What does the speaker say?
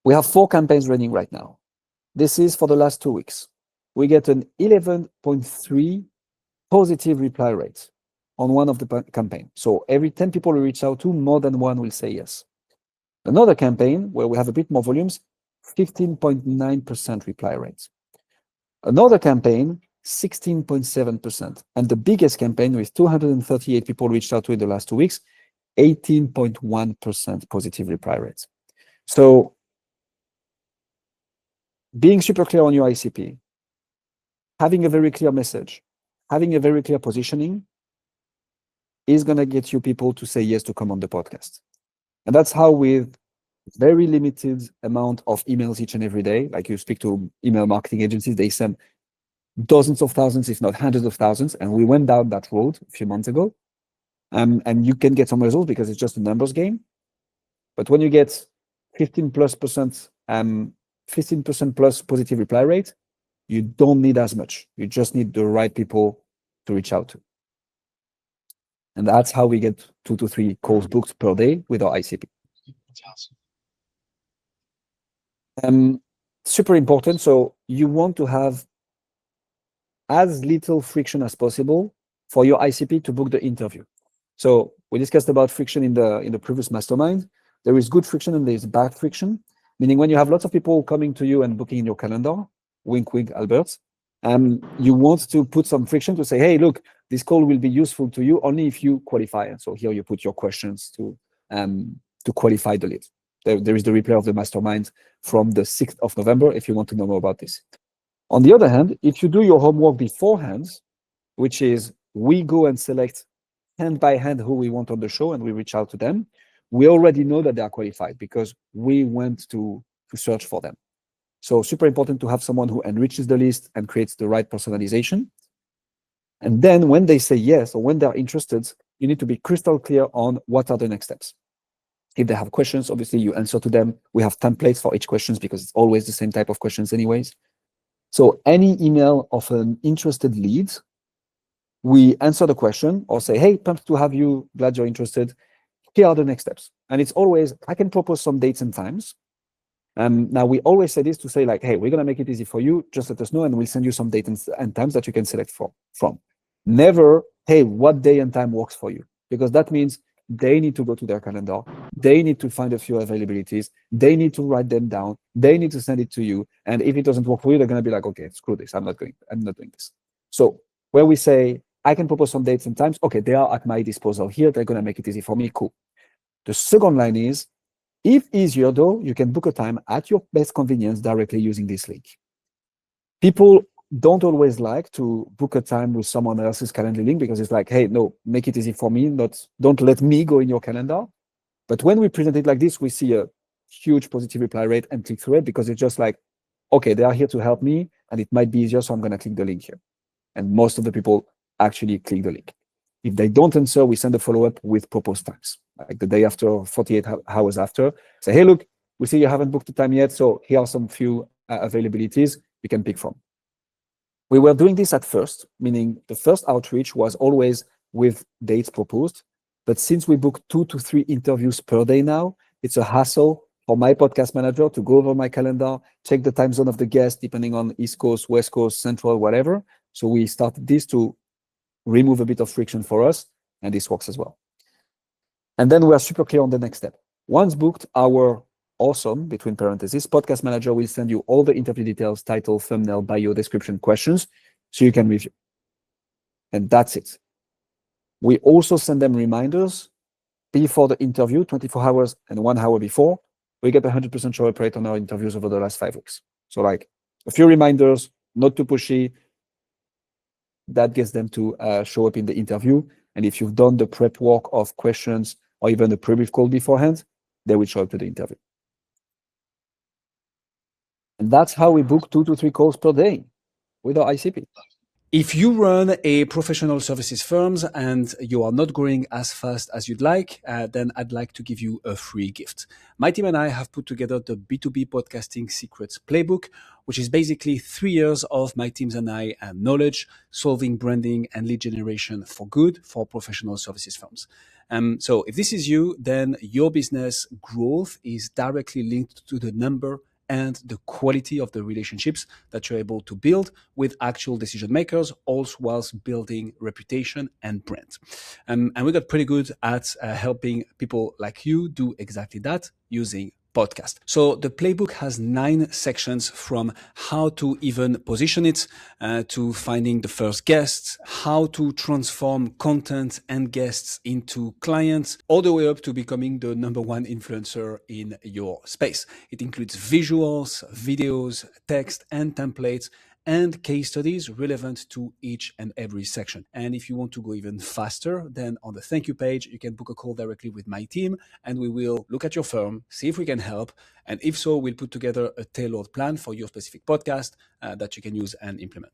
We have 4 campaigns running right now. This is for the last 2 weeks. We get an 11.3 positive reply rate on one of the campaign. So every 10 people we reach out to, more than 1 will say yes. Another campaign where we have a bit more volumes, 15.9% reply rate. Another campaign, 16.7%. And the biggest campaign with 238 people reached out to in the last 2 weeks, 18.1% positive reply rate. So being super clear on your ICP, having a very clear message, having a very clear positioning is going to get you people to say yes to come on the podcast. And that's how, with very limited amount of emails each and every day, like you speak to email marketing agencies, they send dozens of thousands, if not hundreds of thousands. And we went down that road a few months ago. And you can get some results because it's just a numbers game. But when you get 15% plus positive reply rate, you don't need as much. You just need the right people to reach out to. And that's how we get 2 to 3 calls booked per day with our ICP. That's awesome. Super important. So you want to have as little friction as possible for your ICP to book the interview. So we discussed about friction in the previous mastermind. There is good friction and there is bad friction, meaning when you have lots of people coming to you and booking in your calendar, wink, wink, Albert, you want to put some friction to say, hey, look, this call will be useful to you only if you qualify. And so here you put your questions to qualify the lead. There is the replay of the mastermind from the 6th of November if you want to know more about this. On the other hand, if you do your homework beforehand, which is we go and select hand by hand who we want on the show and we reach out to them, we already know that they are qualified because we went to search for them. So super important to have someone who enriches the list and creates the right personalization. And then when they say yes, or when they're interested, you need to be crystal clear on what are the next steps. If they have questions, obviously you answer to them. We have templates for each questions because it's always the same type of questions anyways. So any email of an interested lead, we answer the question or say, hey, pumped to have you, glad you're interested. Here are the next steps. And it's always, I can propose some dates and times. Now we always say this to say like, hey, we're going to make it easy for you. Just let us know and we'll send you some dates and times that you can select from. Never, hey, what day and time works for you? Because that means they need to go to their calendar. They need to find a few availabilities. They need to write them down. They need to send it to you. And if it doesn't work for you, they're going to be like, okay, screw this. I'm not doing this. So where we say, I can propose some dates and times. Okay, they are at my disposal here. They're going to make it easy for me. Cool. The second line is, if easier though, you can book a time at your best convenience directly using this link. People don't always like to book a time with someone else's calendar link because it's like, hey, no, make it easy for me. Don't let me go in your calendar. But when we present it like this, we see a huge positive reply rate and click through it because it's just like, okay, they are here to help me and it might be easier, so I'm going to click the link here. And most of the people actually click the link. If they don't answer, we send a follow-up with proposed times, like the day after, 48 hours after. Say, hey, look, we see you haven't booked the time yet, so here are some few availabilities you can pick from. We were doing this at first, meaning the first outreach was always with dates proposed. But since we book 2 to 3 interviews per day now, it's a hassle for my podcast manager to go over my calendar, check the time zone of the guest, depending on East Coast, West Coast, Central, whatever. So we started this to remove a bit of friction for us, and this works as well. And then we are super clear on the next step. Once booked, our awesome, between parentheses, podcast manager will send you all the interview details, title, thumbnail, bio, description, questions, so you can review. And that's it. We also send them reminders before the interview, 24 hours and 1 hour before. We get 100% show up rate on our interviews over the last 5 weeks. So like a few reminders, not too pushy. That gets them to show up in the interview. And if you've done the prep work of questions or even the pre-brief call beforehand, they will show up to the interview. And that's how we book 2 to 3 calls per day with our ICP. If you run a professional services firms and you are not growing as fast as you'd like, then I'd like to give you a free gift. My team and I have put together the B2B Podcasting Secrets Playbook, which is basically 3 years of my teams and I knowledge, solving branding and lead generation for good for professional services firms. So if this is you, then your business growth is directly linked to the number and the quality of the relationships that you're able to build with actual decision makers, also whilst building reputation and brand. And we got pretty good at helping people like you do exactly that using podcast. So the playbook has 9 sections, from how to even position it, to finding the first guests, how to transform content and guests into clients, all the way up to becoming the #1 influencer in your space. It includes visuals, videos, text, and templates, and case studies relevant to each and every section. And if you want to go even faster, then on the thank you page, you can book a call directly with my team, and we will look at your firm, see if we can help. And if so, we'll put together a tailored plan for your specific podcast that you can use and implement.